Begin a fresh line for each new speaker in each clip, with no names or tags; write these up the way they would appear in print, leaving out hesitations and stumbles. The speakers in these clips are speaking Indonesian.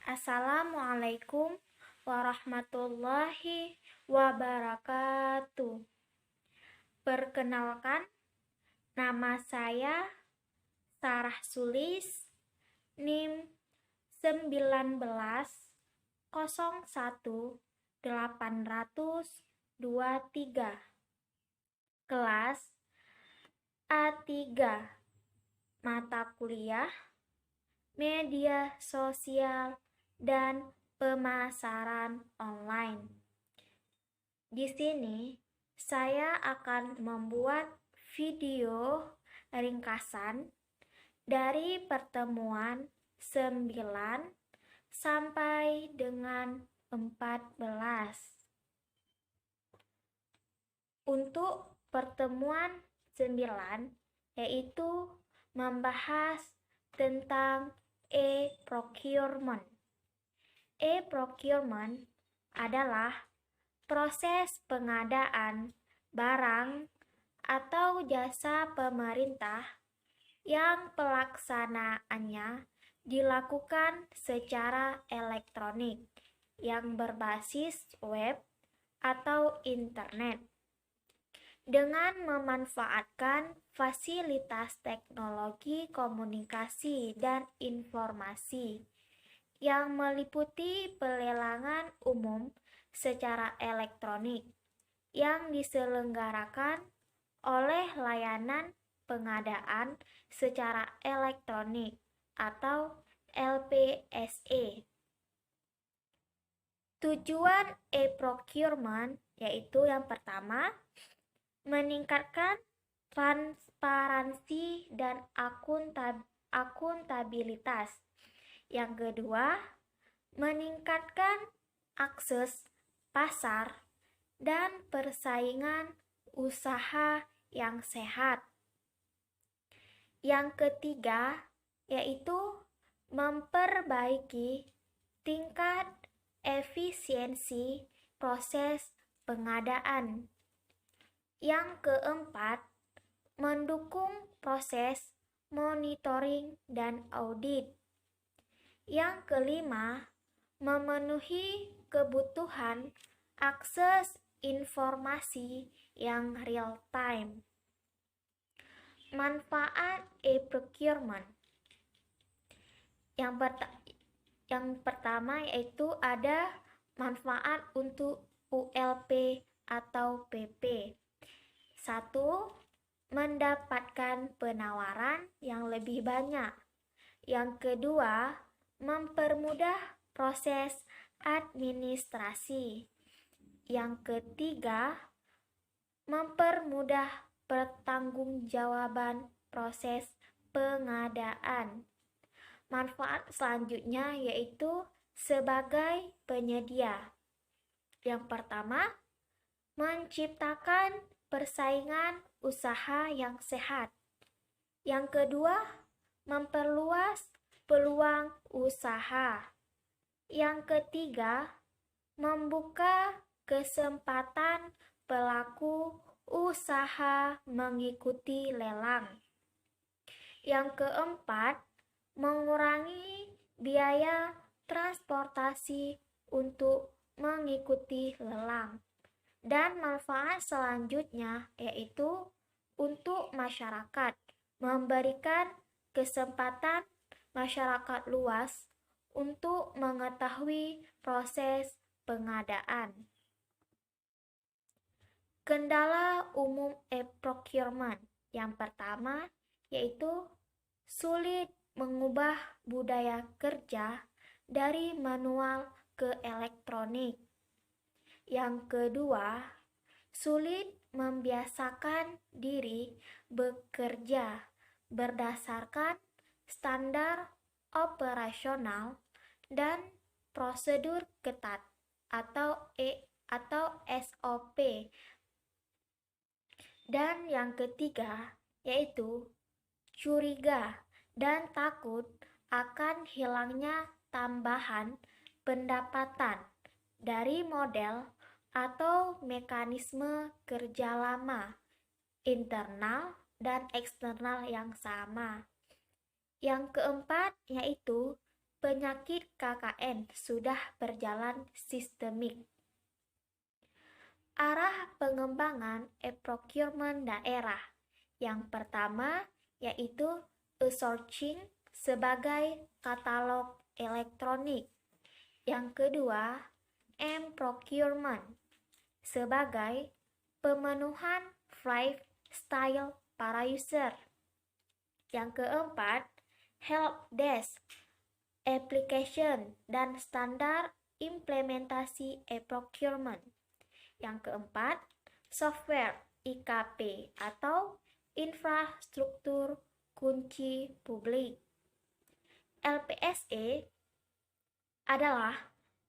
Assalamualaikum warahmatullahi wabarakatuh. Perkenalkan, nama saya Sarah Sulis, NIM 1901800823, kelas A3, mata kuliah Media Sosial dan Pemasaran Online. Di sini saya akan membuat video ringkasan dari pertemuan 9 sampai dengan 14. Untuk pertemuan 9 yaitu membahas tentang e-procurement. E-procurement adalah proses pengadaan barang atau jasa pemerintah yang pelaksanaannya dilakukan secara elektronik yang berbasis web atau internet dengan memanfaatkan fasilitas teknologi komunikasi dan informasi yang meliputi pelelangan umum secara elektronik yang diselenggarakan oleh layanan pengadaan secara elektronik atau LPSE. Tujuan e-procurement yaitu yang pertama, meningkatkan transparansi dan akuntabilitas. Yang kedua, meningkatkan akses pasar dan persaingan usaha yang sehat. Yang ketiga, yaitu memperbaiki tingkat efisiensi proses pengadaan. Yang keempat, mendukung proses monitoring dan audit. Yang kelima, memenuhi kebutuhan akses informasi yang real time. Manfaat e-procurement. Yang pertama yaitu ada manfaat untuk ULP atau PP. 1. Mendapatkan penawaran yang lebih banyak. Yang kedua, mempermudah proses administrasi. Yang ketiga, mempermudah pertanggungjawaban proses pengadaan. Manfaat selanjutnya yaitu sebagai penyedia. Yang pertama, menciptakan persaingan usaha yang sehat. Yang kedua, memperluas peluang usaha. Yang ketiga, membuka kesempatan pelaku usaha mengikuti lelang. Yang keempat, mengurangi biaya transportasi untuk mengikuti lelang. Dan manfaat selanjutnya yaitu untuk masyarakat, memberikan kesempatan masyarakat luas untuk mengetahui proses pengadaan. Kendala umum e-procurement yang pertama yaitu sulit mengubah budaya kerja dari manual ke elektronik. Yang kedua, sulit membiasakan diri bekerja berdasarkan standar operasional dan prosedur ketat atau SOP. Dan yang ketiga yaitu curiga dan takut akan hilangnya tambahan pendapatan dari model atau mekanisme kerja lama, internal dan eksternal yang sama. Yang keempat yaitu penyakit KKN sudah berjalan sistemik. Arah pengembangan e-procurement daerah. Yang pertama yaitu e-sourcing sebagai katalog elektronik. Yang kedua, m-procurement sebagai pemenuhan lifestyle para user. Yang keempat, help desk application dan standar implementasi e-procurement. Yang keempat, software IKP atau infrastruktur kunci publik. LPSE adalah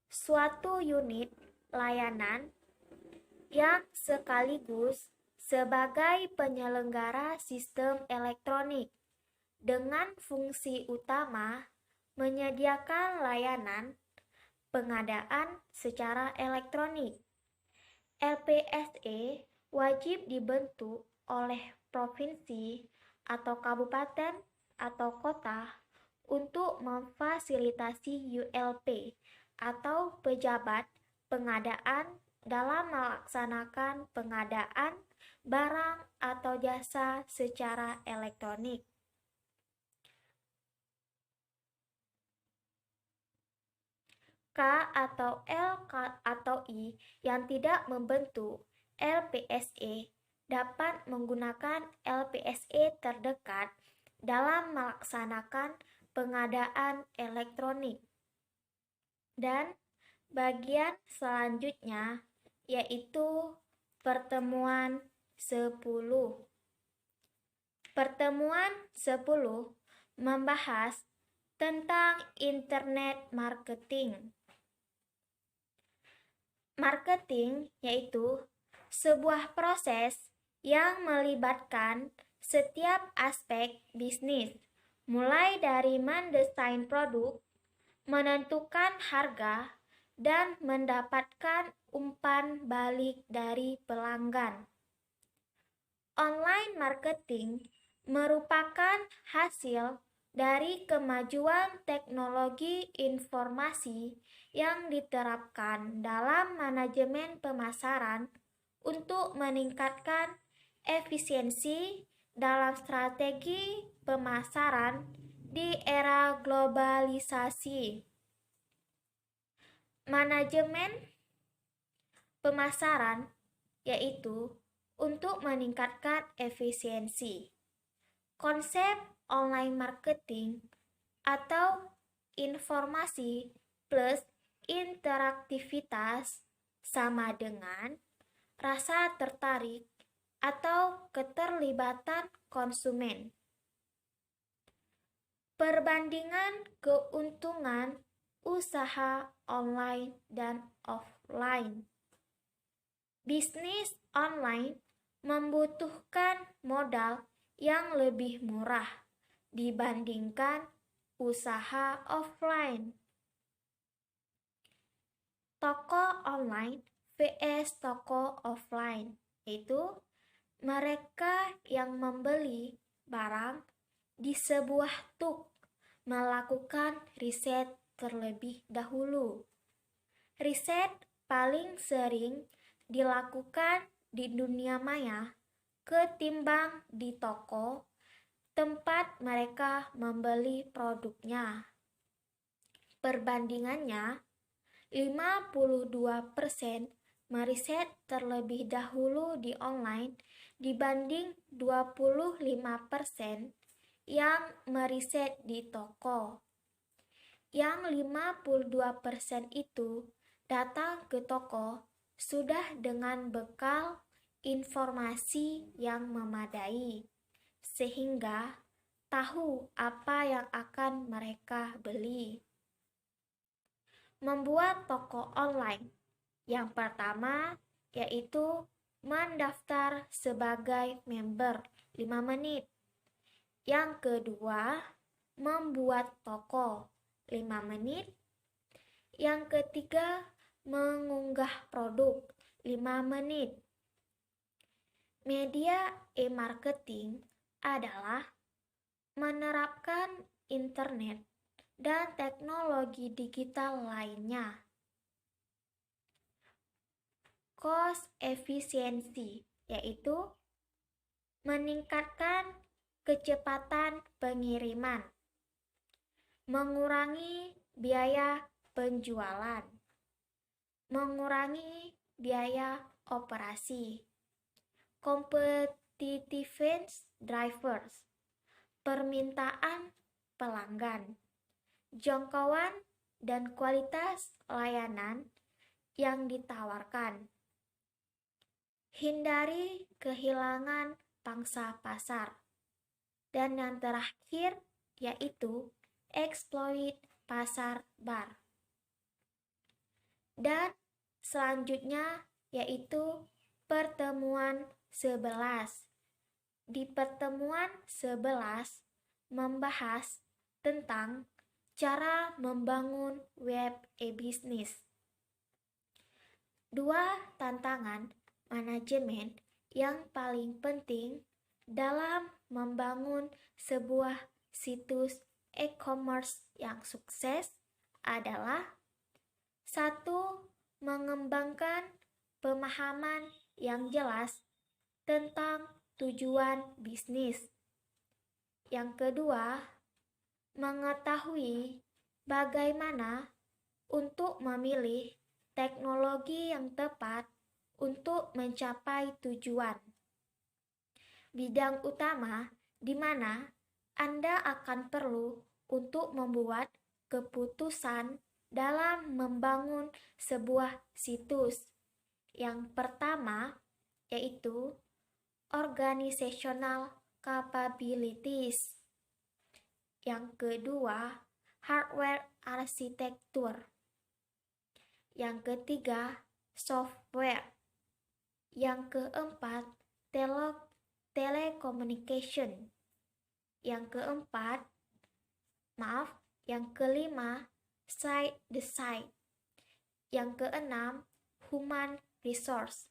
suatu unit layanan yang sekaligus sebagai penyelenggara sistem elektronik dengan fungsi utama menyediakan layanan pengadaan secara elektronik. LPSE wajib dibentuk oleh provinsi atau kabupaten atau kota untuk memfasilitasi ULP atau pejabat pengadaan dalam melaksanakan pengadaan barang atau jasa secara elektronik. K atau L atau I yang tidak membentuk LPSE dapat menggunakan LPSE terdekat dalam melaksanakan pengadaan elektronik. Dan bagian selanjutnya yaitu pertemuan 10. Pertemuan 10 membahas tentang internet marketing. Marketing yaitu sebuah proses yang melibatkan setiap aspek bisnis, mulai dari mendesain produk, menentukan harga, dan mendapatkan umpan balik dari pelanggan. Online marketing merupakan hasil dari kemajuan teknologi informasi yang diterapkan dalam manajemen pemasaran untuk meningkatkan efisiensi dalam strategi pemasaran di era globalisasi. Manajemen pemasaran yaitu untuk meningkatkan efisiensi. Konsep online marketing atau informasi plus interaktivitas sama dengan rasa tertarik atau keterlibatan konsumen. Perbandingan keuntungan usaha online dan offline. Bisnis online membutuhkan modal yang lebih murah dibandingkan usaha offline. Toko online vs toko offline, yaitu mereka yang membeli barang di sebuah tuk melakukan riset terlebih dahulu. Riset paling sering dilakukan di dunia maya ketimbang di toko tempat mereka membeli produknya. Perbandingannya, 52% meriset terlebih dahulu di online dibanding 25% yang meriset di toko. Yang 52% itu datang ke toko sudah dengan bekal informasi yang memadai, sehingga tahu apa yang akan mereka beli. Membuat toko online. Yang pertama yaitu mendaftar sebagai member 5 menit. Yang kedua, membuat toko 5 menit. Yang ketiga, mengunggah produk 5 menit. Media e-marketing adalah menerapkan internet dan teknologi digital lainnya. Cost efisiensi yaitu meningkatkan kecepatan pengiriman, mengurangi biaya penjualan, mengurangi biaya operasi, competitiveness drivers, permintaan pelanggan, jangkauan dan kualitas layanan yang ditawarkan. Hindari kehilangan pangsa pasar. Dan yang terakhir yaitu exploit pasar bar. Dan selanjutnya yaitu pertemuan 11. Di pertemuan 11 membahas tentang cara membangun web e-bisnis. 2 tantangan manajemen yang paling penting dalam membangun sebuah situs e-commerce yang sukses adalah 1. Mengembangkan pemahaman yang jelas tentang tujuan bisnis. Yang kedua, mengetahui bagaimana untuk memilih teknologi yang tepat untuk mencapai tujuan. Bidang utama di mana Anda akan perlu untuk membuat keputusan dalam membangun sebuah situs. Yang pertama yaitu organizational capabilities. Yang kedua, hardware arsitektur. Yang ketiga, software. Yang keempat, telecommunication. Yang kelima, site design. Yang keenam, human resource.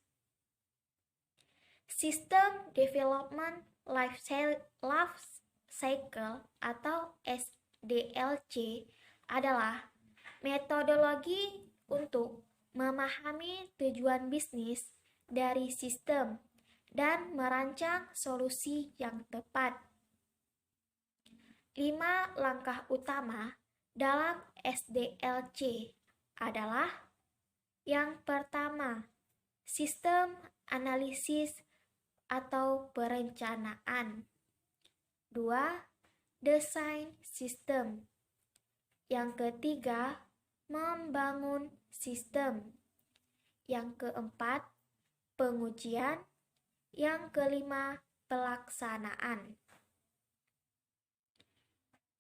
System Development Life Cycle atau SDLC adalah metodologi untuk memahami tujuan bisnis dari sistem dan merancang solusi yang tepat. 5 langkah utama dalam SDLC adalah yang pertama, sistem analisis atau perencanaan. 2. Desain sistem. Yang ketiga, membangun sistem. Yang keempat, pengujian. Yang kelima, pelaksanaan.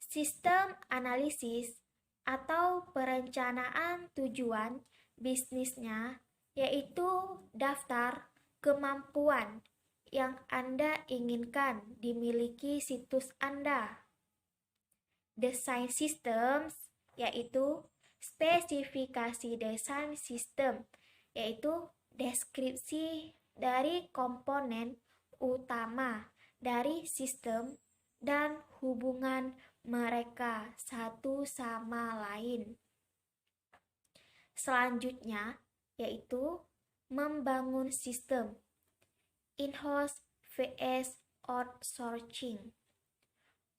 Sistem analisis atau perencanaan tujuan bisnisnya yaitu daftar kemampuan yang Anda inginkan dimiliki situs Anda. Desain systems yaitu spesifikasi desain sistem, yaitu deskripsi dari komponen utama dari sistem dan hubungan mereka satu sama lain. Selanjutnya yaitu membangun sistem. In-house vs outsourcing.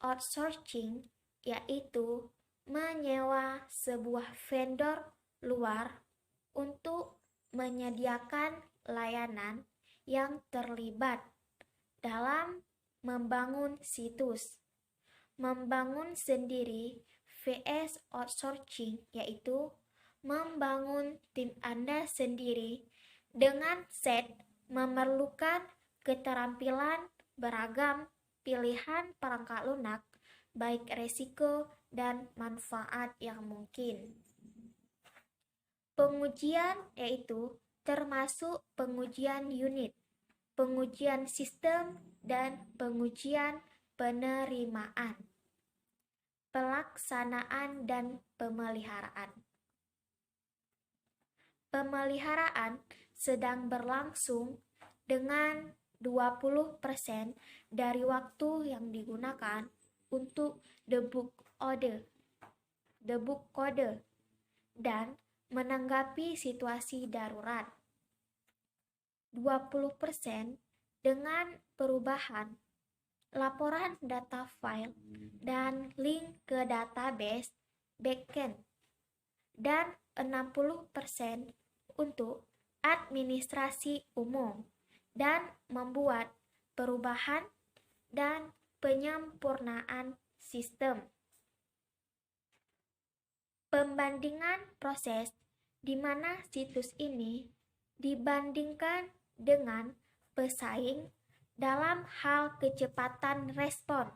Outsourcing yaitu menyewa sebuah vendor luar untuk menyediakan layanan yang terlibat dalam membangun situs. Membangun sendiri vs outsourcing yaitu membangun tim Anda sendiri dengan set memerlukan keterampilan beragam pilihan perangkat lunak baik resiko dan manfaat yang mungkin. Pengujian yaitu termasuk pengujian unit, pengujian sistem, dan pengujian penerimaan, pelaksanaan, dan pemeliharaan. Pemeliharaan sedang berlangsung dengan 20% dari waktu yang digunakan untuk debug kode dan menanggapi situasi darurat. 20% dengan perubahan laporan data file dan link ke database backend, dan 60% untuk administrasi umum dan membuat perubahan dan penyempurnaan sistem. Pembandingan proses di mana situs ini dibandingkan dengan pesaing dalam hal kecepatan respon,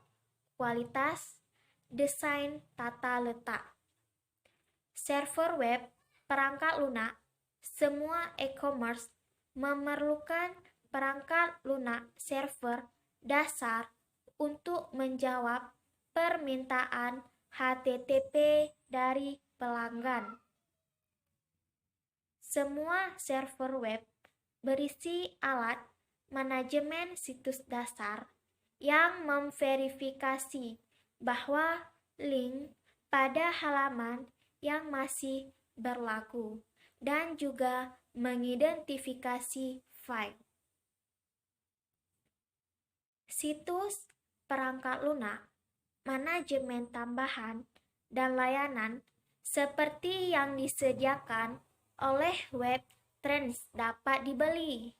kualitas, desain tata letak. Server web, perangkat lunak. Semua e-commerce memerlukan perangkat lunak server dasar untuk menjawab permintaan HTTP dari pelanggan. Semua server web berisi alat manajemen situs dasar yang memverifikasi bahwa link pada halaman yang masih berlaku dan juga mengidentifikasi file. Situs, perangkat lunak, manajemen tambahan, dan layanan seperti yang disediakan oleh WebTrends dapat dibeli.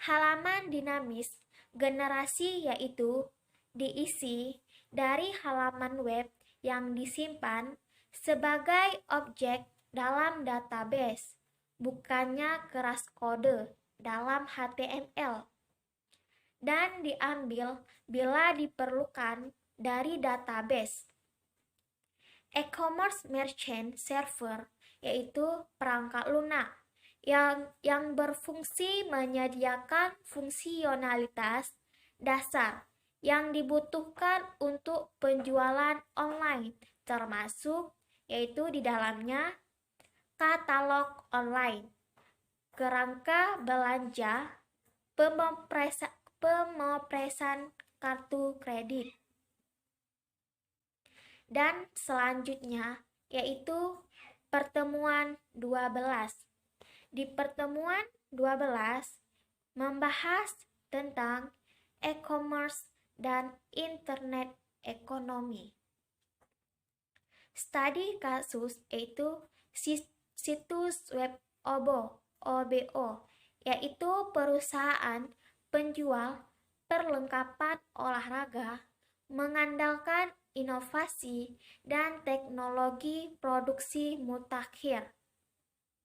Halaman dinamis generasi yaitu diisi dari halaman web yang disimpan sebagai objek dalam database, bukannya keras kode dalam HTML, dan diambil bila diperlukan dari database. E-commerce merchant server yaitu perangkat lunak yang berfungsi menyediakan fungsionalitas dasar yang dibutuhkan untuk penjualan online, termasuk yaitu di dalamnya katalog online, kerangka belanja, pemopresan kartu kredit. Dan selanjutnya yaitu pertemuan 12. Di pertemuan 12 membahas tentang e-commerce dan internet ekonomi. Studi kasus yaitu situs web OBO, yaitu perusahaan penjual perlengkapan olahraga mengandalkan inovasi dan teknologi produksi mutakhir.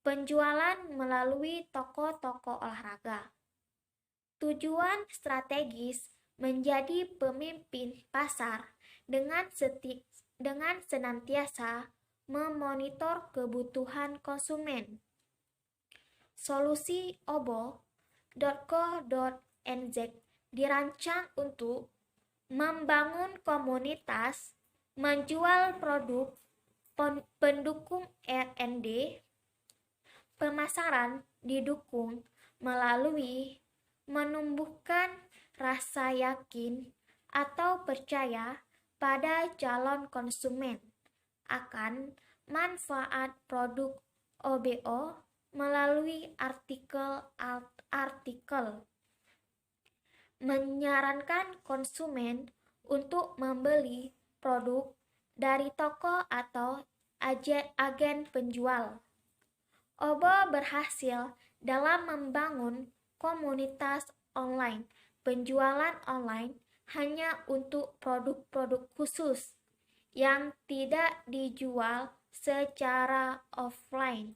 Penjualan melalui toko-toko olahraga. Tujuan strategis menjadi pemimpin pasar dengan senantiasa memonitor kebutuhan konsumen. Solusi obo.co.nz dirancang untuk membangun komunitas, menjual produk, pendukung R&D, pemasaran didukung melalui menumbuhkan rasa yakin atau percaya pada calon konsumen akan manfaat produk OBO melalui artikel, menyarankan konsumen untuk membeli produk dari toko atau agen penjual. OBO berhasil dalam membangun komunitas online, penjualan online hanya untuk produk-produk khusus yang tidak dijual secara offline,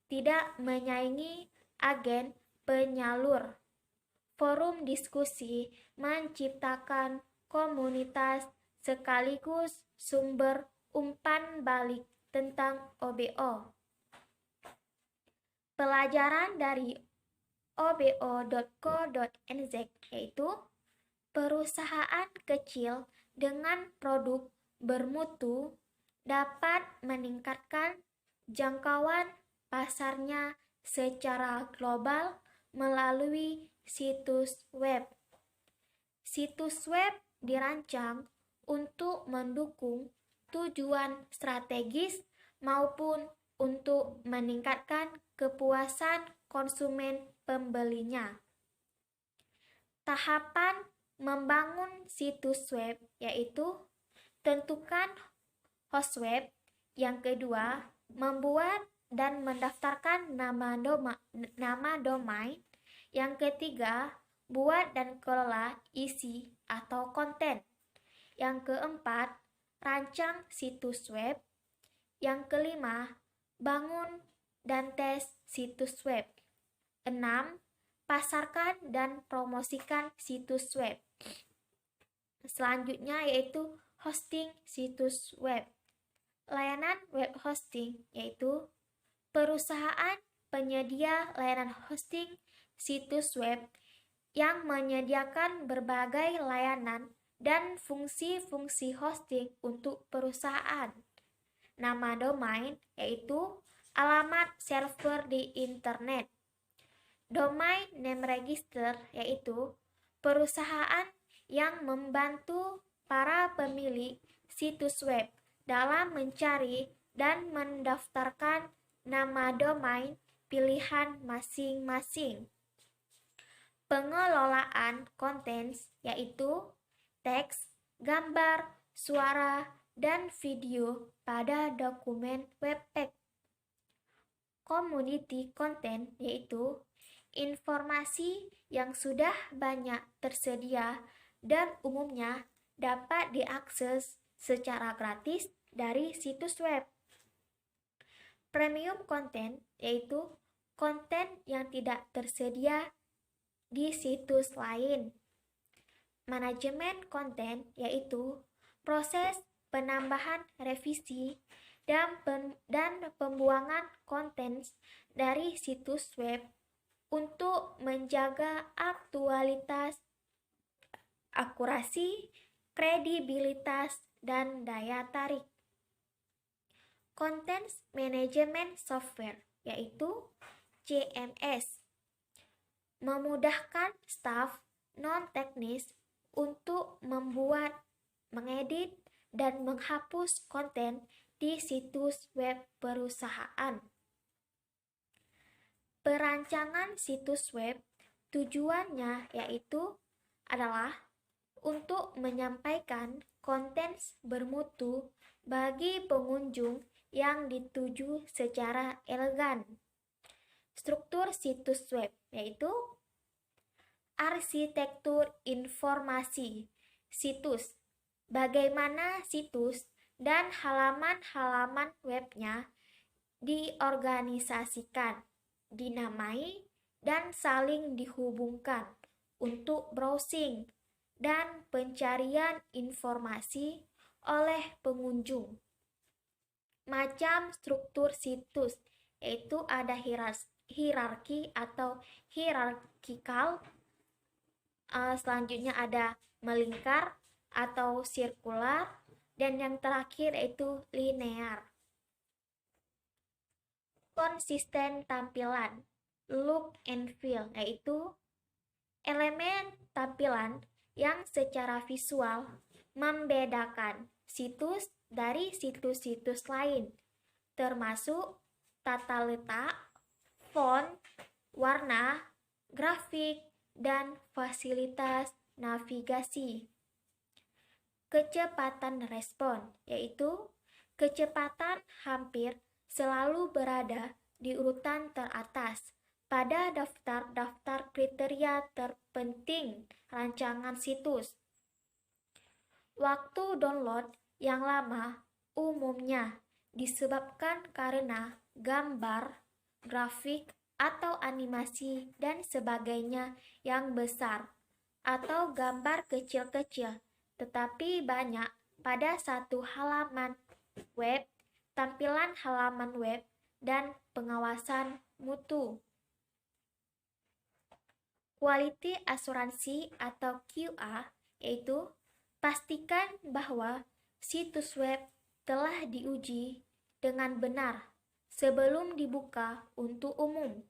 tidak menyaingi agen penyalur. Forum diskusi menciptakan komunitas sekaligus sumber umpan balik tentang OBO. Pelajaran dari obo.co.nz yaitu perusahaan kecil dengan produk bermutu dapat meningkatkan jangkauan pasarnya secara global melalui situs web. Situs web dirancang untuk mendukung tujuan strategis maupun untuk meningkatkan kepuasan konsumen pembelinya. Tahapan membangun situs web yaitu tentukan host web. Yang kedua, membuat dan mendaftarkan nama domain. Yang ketiga, buat dan kelola isi atau konten. Yang keempat, rancang situs web. Yang kelima, bangun dan tes situs web. 6. Pasarkan dan promosikan situs web. Selanjutnya yaitu hosting situs web. Layanan web hosting yaitu perusahaan penyedia layanan hosting situs web yang menyediakan berbagai layanan dan fungsi-fungsi hosting untuk perusahaan. Nama domain yaitu alamat server di internet. Domain name register yaitu perusahaan yang membantu para pemilik situs web dalam mencari dan mendaftarkan nama domain pilihan masing-masing. Pengelolaan konten yaitu teks, gambar, suara, dan video pada dokumen webpack. Community content yaitu informasi yang sudah banyak tersedia dan umumnya dapat diakses secara gratis dari situs web. Premium content yaitu konten yang tidak tersedia di situs lain. Manajemen konten yaitu proses penambahan, revisi, dan pembuangan konten dari situs web untuk menjaga aktualitas, akurasi, kredibilitas, dan daya tarik. Content Management Software yaitu CMS memudahkan staf non-teknis untuk membuat, mengedit, dan menghapus konten di situs web perusahaan. Perancangan situs web tujuannya yaitu adalah untuk menyampaikan konten bermutu bagi pengunjung yang dituju secara elegan. Struktur situs web yaitu arsitektur informasi situs, bagaimana situs dan halaman-halaman webnya diorganisasikan, dinamai, dan saling dihubungkan untuk browsing dan pencarian informasi oleh pengunjung. Macam struktur situs yaitu ada hierarki atau hierarkikal, selanjutnya ada melingkar atau sirkular, dan yang terakhir yaitu linear. Konsisten tampilan, look and feel, yaitu elemen tampilan yang secara visual membedakan situs dari situs-situs lain, termasuk tata letak, font, warna, grafik, dan fasilitas navigasi. Kecepatan respon, yaitu kecepatan hampir selalu berada di urutan teratas pada daftar-daftar kriteria terpenting rancangan situs. Waktu download yang lama umumnya disebabkan karena gambar, grafik, atau animasi dan sebagainya yang besar, atau gambar kecil-kecil, tetapi banyak pada satu halaman web, tampilan halaman web, dan pengawasan mutu. Quality asuransi atau QA yaitu pastikan bahwa situs web telah diuji dengan benar sebelum dibuka untuk umum.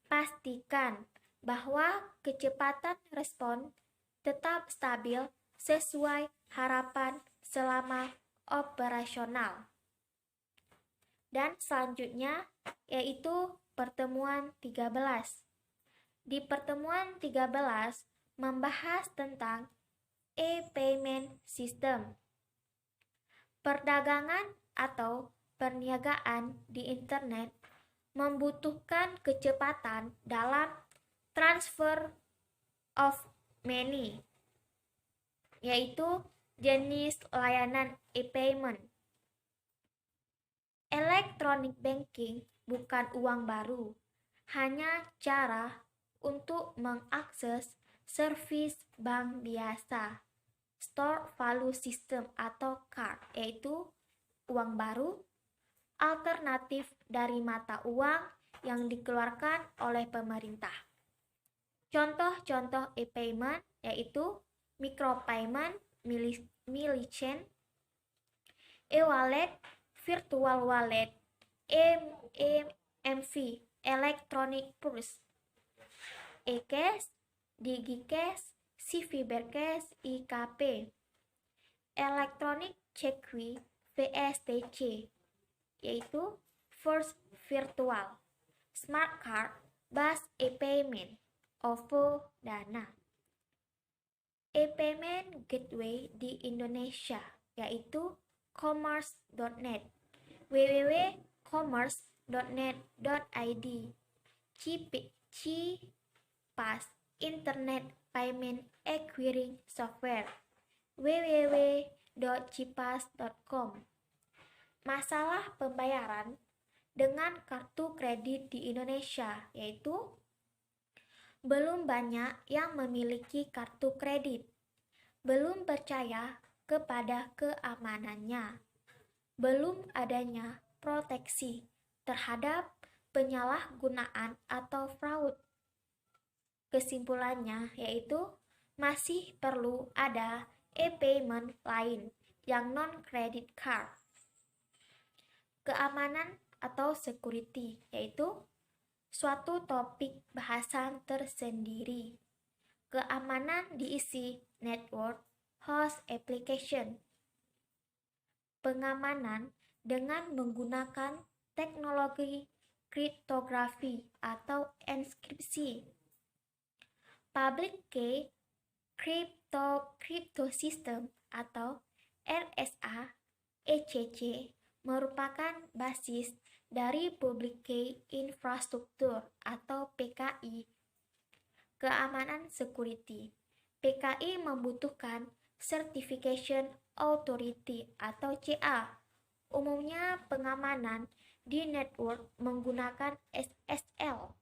Pastikan bahwa kecepatan respon tetap stabil sesuai harapan selama operasional. Dan selanjutnya yaitu pertemuan 13. Di pertemuan 13 membahas tentang e-payment system. Perdagangan atau perniagaan di internet membutuhkan kecepatan dalam transfer of money, yaitu jenis layanan e-payment. Electronic banking bukan uang baru, hanya cara untuk mengakses servis bank biasa. Store value system atau CARD yaitu uang baru, alternatif dari mata uang yang dikeluarkan oleh pemerintah. Contoh-contoh e-payment yaitu micropayment, millichain, e-wallet, virtual wallet, EMV, electronic purse, e-cash, digicash, CVBercash, IKP, electronic cheque, VSTC, yaitu first virtual, smart card, bus e-payment, OVO, Dana. E-payment gateway di Indonesia yaitu commerce.net, www.commerce.net.id, CPAS, Internet Payment Acquiring Software, www.cipas.com. Masalah pembayaran dengan kartu kredit di Indonesia yaitu belum banyak yang memiliki kartu kredit, belum percaya kepada keamanannya, belum adanya proteksi terhadap penyalahgunaan atau fraud. Kesimpulannya yaitu masih perlu ada e-payment lain yang non-credit card. Keamanan atau security yaitu suatu topik bahasan tersendiri. Keamanan diisi network, host application. Pengamanan dengan menggunakan teknologi kriptografi atau enkripsi. Public Key Crypto System atau RSA ECC merupakan basis dari Public Key Infrastructure atau PKI. Keamanan security. PKI membutuhkan Certification Authority atau CA. Umumnya pengamanan di network menggunakan SSL.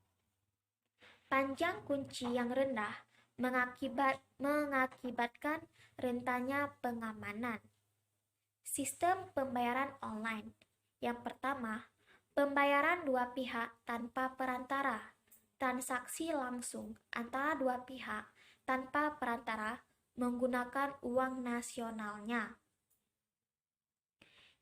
Panjang kunci yang rendah mengakibatkan rentannya pengamanan. Sistem pembayaran online. Yang pertama, pembayaran dua pihak tanpa perantara. Transaksi langsung antara dua pihak tanpa perantara menggunakan uang nasionalnya.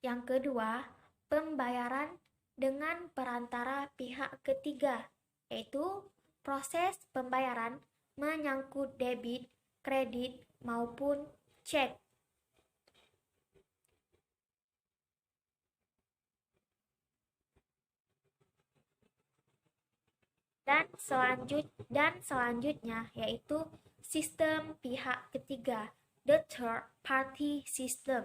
Yang kedua, pembayaran dengan perantara pihak ketiga, yaitu proses pembayaran menyangkut debit, kredit, maupun cek. Dan selanjutnya yaitu sistem pihak ketiga, the third party system.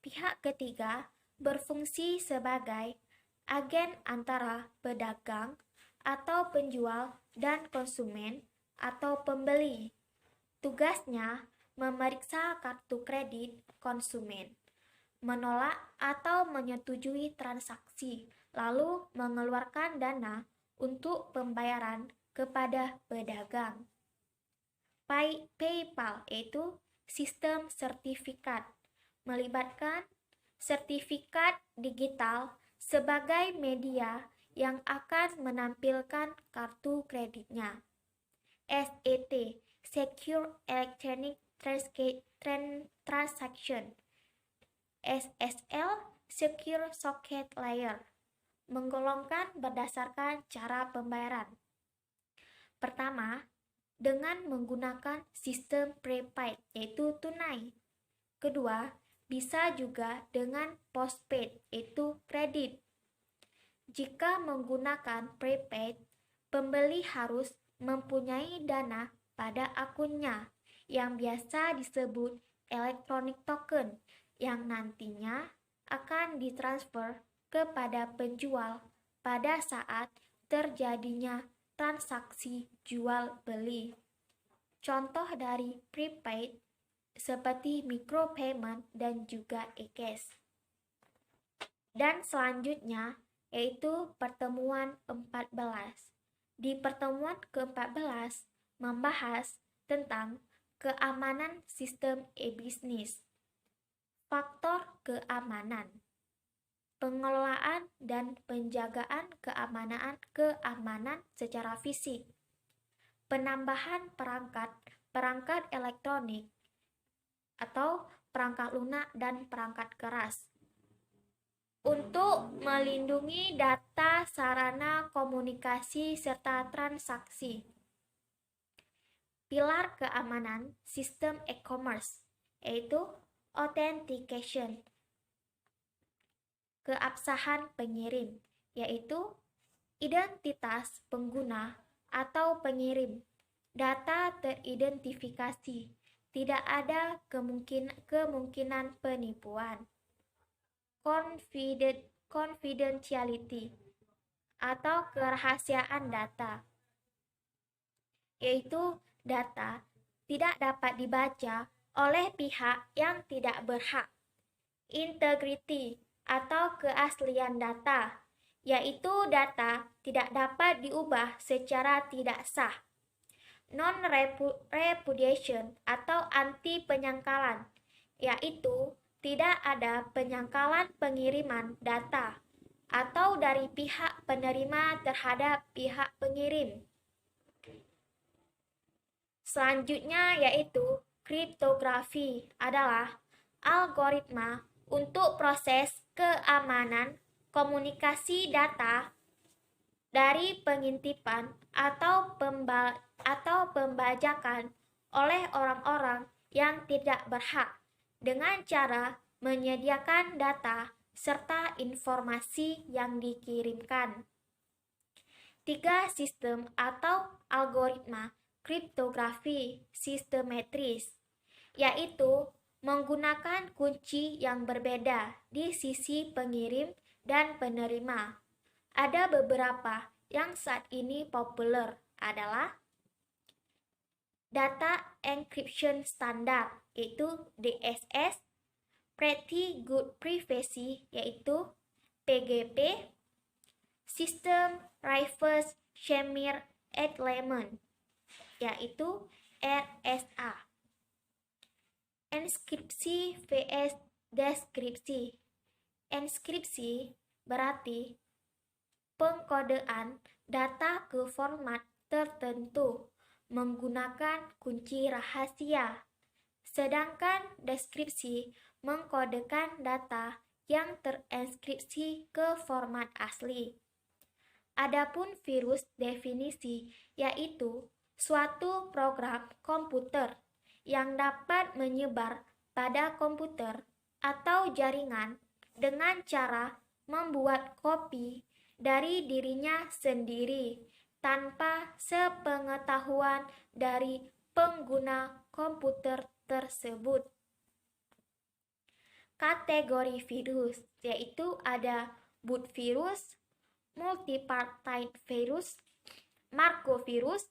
Pihak ketiga berfungsi sebagai agen antara pedagang atau penjual dan konsumen atau pembeli. Tugasnya memeriksa kartu kredit konsumen, menolak atau menyetujui transaksi, lalu mengeluarkan dana untuk pembayaran kepada pedagang. PayPal yaitu sistem sertifikat. melibatkan sertifikat digital sebagai media yang akan menampilkan kartu kreditnya. SET, Secure Electronic Transaction. SSL, Secure Socket Layer, menggolongkan berdasarkan cara pembayaran. Pertama, dengan menggunakan sistem prepaid, yaitu tunai. Kedua, bisa juga dengan postpaid, yaitu kredit. Jika menggunakan prepaid, pembeli harus mempunyai dana pada akunnya yang biasa disebut electronic token yang nantinya akan ditransfer kepada penjual pada saat terjadinya transaksi jual beli. Contoh dari prepaid seperti micropayment dan juga e-cash. Dan selanjutnya yaitu pertemuan 14. Di pertemuan ke-14 membahas tentang keamanan sistem e-bisnis. Faktor keamanan, pengelolaan dan penjagaan keamanan secara fisik, penambahan perangkat elektronik atau perangkat lunak dan perangkat keras untuk melindungi data sarana komunikasi serta transaksi. Pilar keamanan sistem e-commerce yaitu authentication, keabsahan pengirim, yaitu identitas pengguna atau pengirim, data teridentifikasi, tidak ada kemungkinan penipuan. Confidentiality atau kerahasiaan data, yaitu data tidak dapat dibaca oleh pihak yang tidak berhak. Integrity atau keaslian data, yaitu data tidak dapat diubah secara tidak sah. Non-repudiation atau anti penyangkalan, yaitu tidak ada penyangkalan pengiriman data atau dari pihak penerima terhadap pihak pengirim. Selanjutnya yaitu kriptografi adalah algoritma untuk proses keamanan komunikasi data dari pengintipan atau pembajakan oleh orang-orang yang tidak berhak dengan cara menyediakan data serta informasi yang dikirimkan. 3 sistem atau algoritma kriptografi simetris, yaitu menggunakan kunci yang berbeda di sisi pengirim dan penerima. Ada beberapa yang saat ini populer adalah Data Encryption Standard, yaitu DSS, Pretty Good Privacy, yaitu PGP, Sistem Reverse Shamir Element, yaitu RSA. Enskripsi vs deskripsi. Enskripsi berarti pengkodean data ke format tertentu menggunakan kunci rahasia, sedangkan deskripsi mengkodekan data yang terenskripsi ke format asli. Adapun virus definisi yaitu suatu program komputer yang dapat menyebar pada komputer atau jaringan dengan cara membuat kopi dari dirinya sendiri tanpa sepengetahuan dari pengguna komputer tersebut. Kategori virus yaitu ada boot virus, multipartite virus, marcovirus.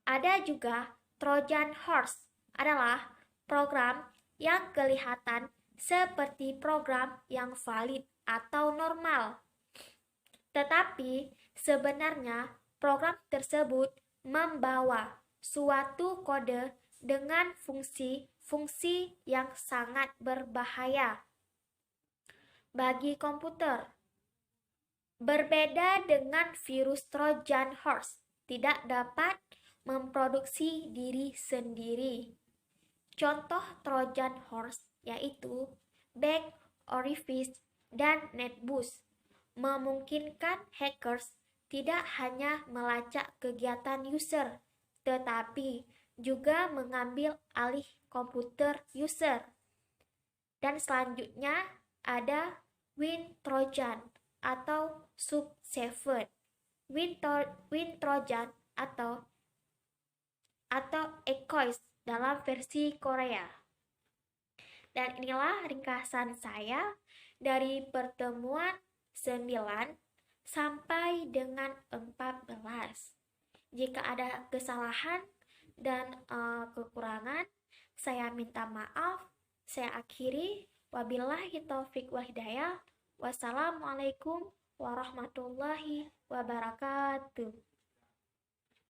Ada juga Trojan horse, adalah program yang kelihatan seperti program yang valid atau normal. Tetapi sebenarnya program tersebut membawa suatu kode dengan fungsi fungsi yang sangat berbahaya bagi komputer. Berbeda dengan virus Trojan horse, tidak dapat memproduksi diri sendiri. Contoh Trojan horse yaitu Back Orifice dan NetBoost memungkinkan hackers tidak hanya melacak kegiatan user, tetapi juga mengambil alih komputer user. Dan selanjutnya ada WinTrojan atau Sub7, WinTrojan atau Ecois dalam versi Korea. Dan inilah ringkasan saya dari pertemuan 9 sampai dengan 14. Jika ada kesalahan dan kekurangan, saya minta maaf. Saya akhiri. Wabillahi taufik wal hidayah. Wassalamualaikum warahmatullahi wabarakatuh.